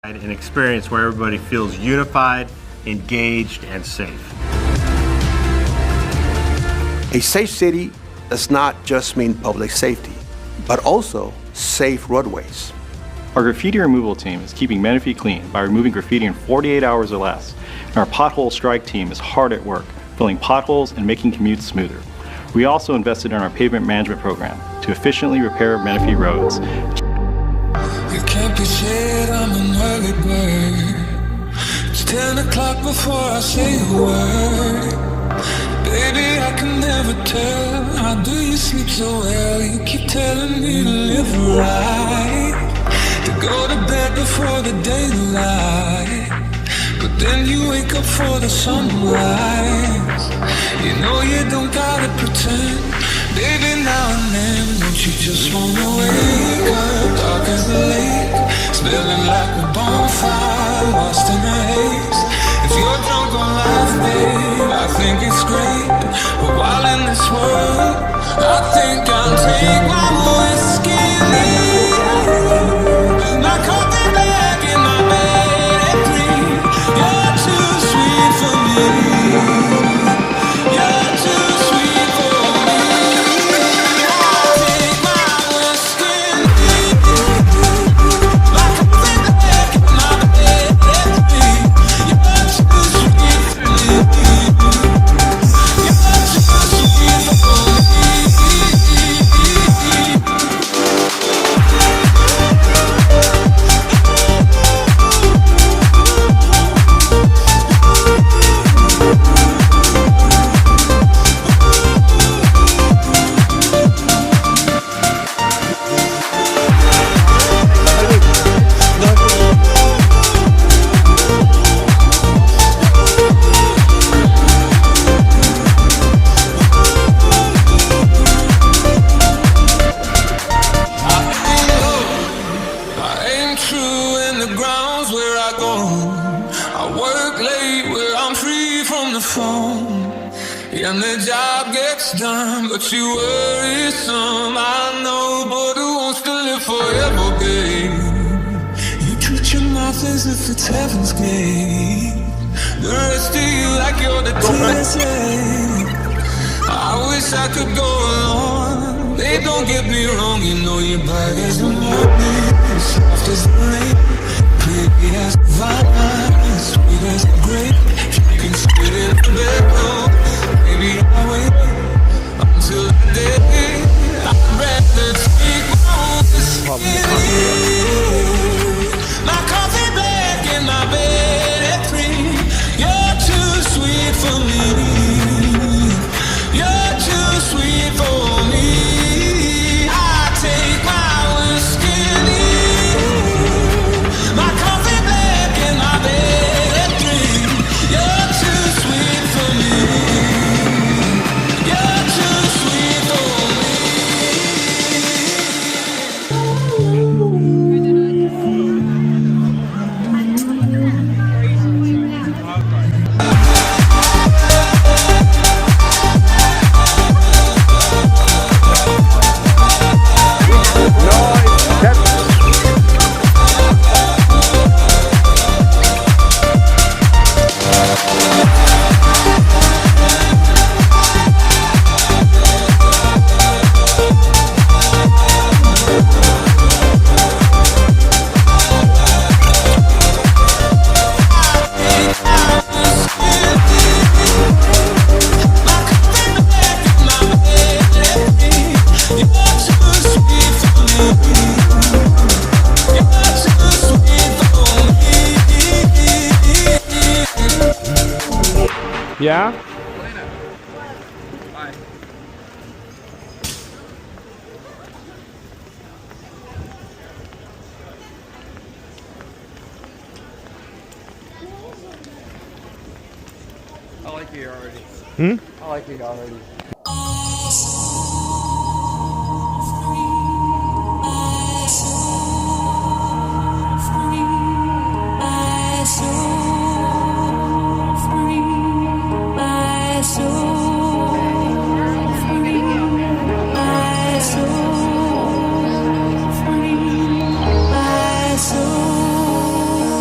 An experience where everybody feels unified, engaged, and safe. A safe city does not just mean public safety, but also safe roadways. Our graffiti removal team is keeping Menifee clean by removing graffiti in 48 hours or less. And our pothole strike team is hard at work, filling potholes and making commutes smoother. We also invested in our pavement management program to efficiently repair Menifee roads. You can't be shit, I'm an early bird. It's 10 o'clock before I say a word. Baby, I can never tell, how do you sleep so well? You keep telling me to live right, to go to bed before the daylight, but then you wake up for the sunrise. You know you don't gotta pretend, baby, now and then. Don't you just wanna wake up, dark as the lake, smelling like a bonfire, lost in the haze. If you're drunk on life, babe, I think it's great, but while in this world, I think I'll take my whiskey leave. My coffee black in my bed at 3. You're too sweet for me. You're too sweet for me. I'll take my whiskey leave. My coffee black in my bed at 3. You're too sweet for me. You're too sweet for me. And the job gets done, but you worry some. I know, but who wants to live forever, babe? You treat your mouth as if it's heaven's gate. The rest of you like you're the TSA. I wish I could go along. Babe, don't get me wrong, you know you're bright as the morning, soft as the rain, pretty as the vine, sweet as the grape. You can sit in the bedroom. Baby, I wait until the day. I'd rather take my whiskey. My coffee black in my bed at 3. You're too sweet for me. You're too sweet for me. I take my whiskey. My coffee black in my bed at 3. You're too sweet for me. Yeah? Bye. I like you already. I like you already. Soul.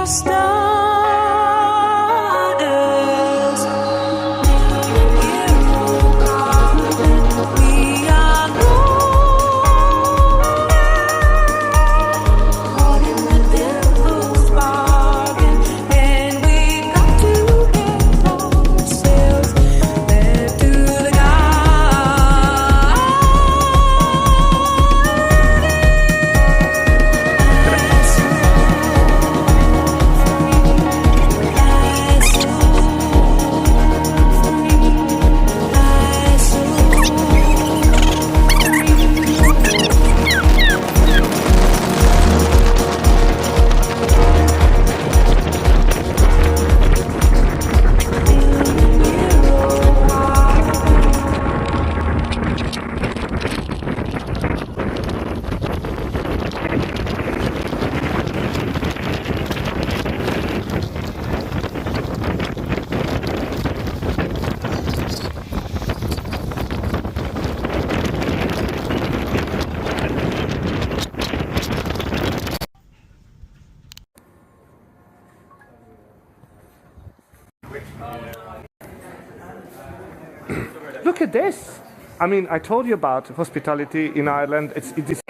for stars. We are caught in the devil's bargain, and we got to get ourselves led to the Look at this. I mean, I told you about hospitality in Ireland. It is.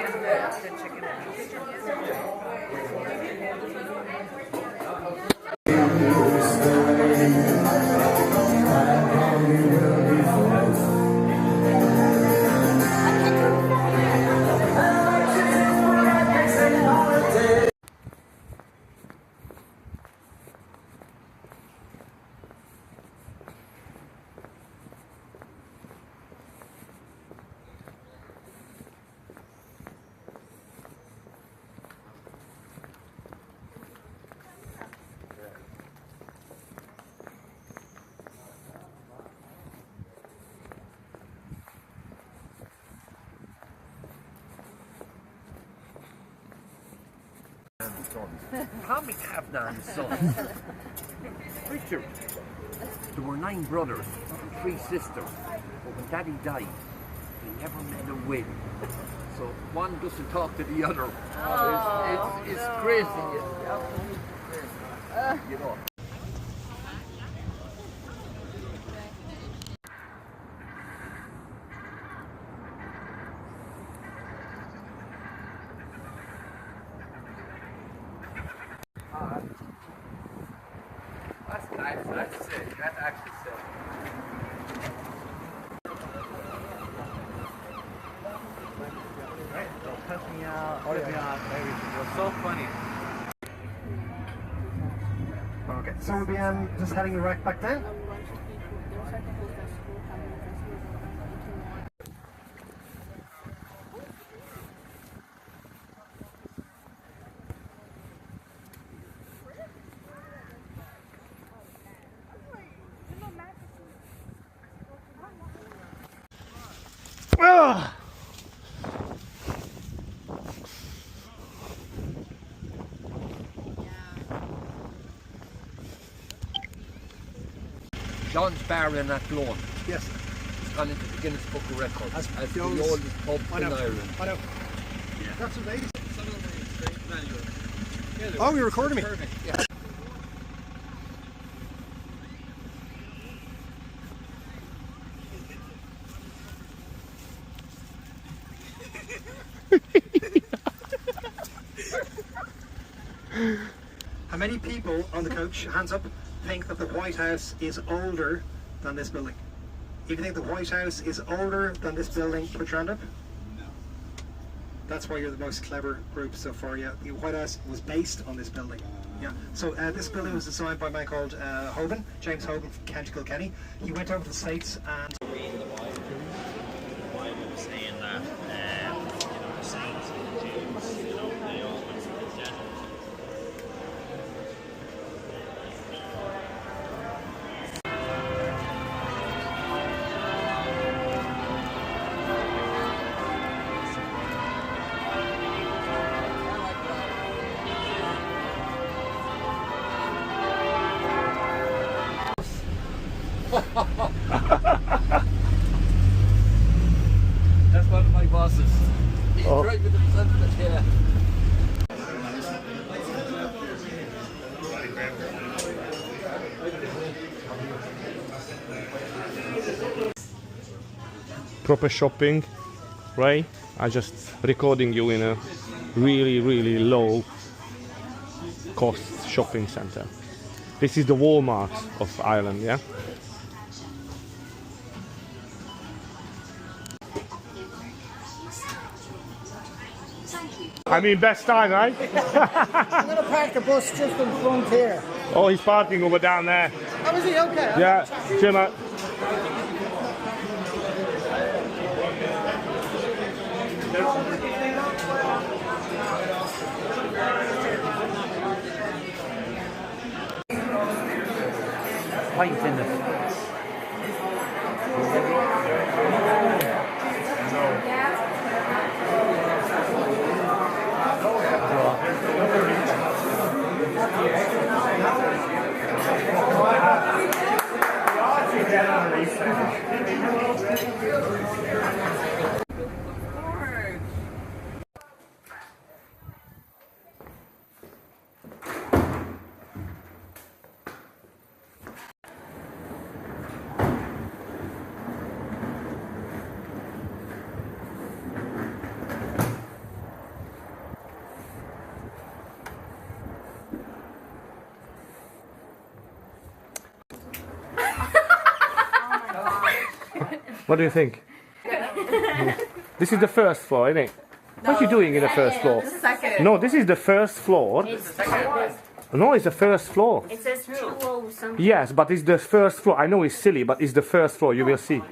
Tommy Kavnan's son. Richard. There were 9 brothers and 3 sisters. But when Daddy died, he never met a win. So one doesn't talk to the other. It's crazy. It's absolutely crazy. You know. That's nice. That's sick. That's actually sick. Right? So cut me out, order me out, everything. It was so funny. Okay, so we'll be just heading right back then. John's Bar in Athlone. Yes. It's gone into the Guinness Book of Records as the John's- oldest pub in Ireland. I know. That's amazing. Oh, you're recording me? Perfect. Yeah. How many people on the coach, hands up, think that the White House is older than this building? If you think the White House is older than this building, put your hand up. No. That's why you're the most clever group so far, yeah. The White House was based on this building. Yeah. So this building was designed by a man called Hoban, James Hoban from County Kilkenny. He went over to the States and... saying that, the saints and the Jews, they all went to the desert. That's one of my bosses. He's right with himself, yeah. proper shopping, right? I just recording you in a really low cost shopping center. This is the Walmart of Ireland, yeah? I mean, best time, right? I'm gonna park the bus just in front here. Oh, he's parking over down there. Oh, is he? Okay. Yeah, Jimmer. Pint in it. What do you think? This is the first floor, isn't it? What are you doing in the first floor? The second. No, this is the first floor. No, it's the first floor. It says 2 something. Yes, but it's the first floor. I know it's silly, but it's the first floor. You will see.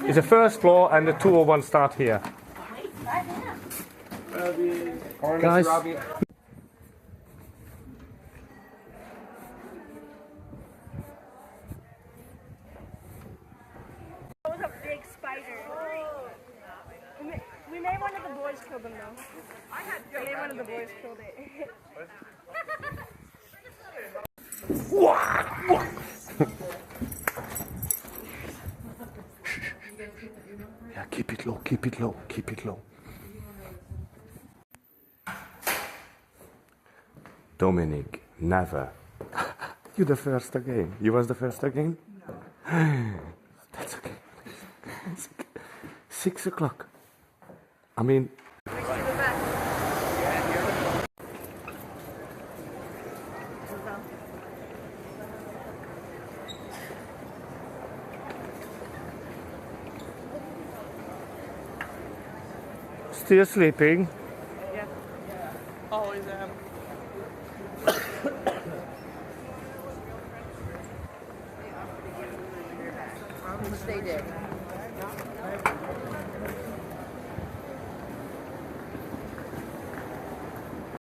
It's the first floor, and the 201 start here. Guys. That was a big spider. We made one of the boys kill them though. We made one of the boys killed it. Yeah, keep it low, keep it low, keep it low. Dominic, never. You the first again. You was the first again? That's okay. 6 o'clock. I mean... Still sleeping? Yeah. Always am. Stay there.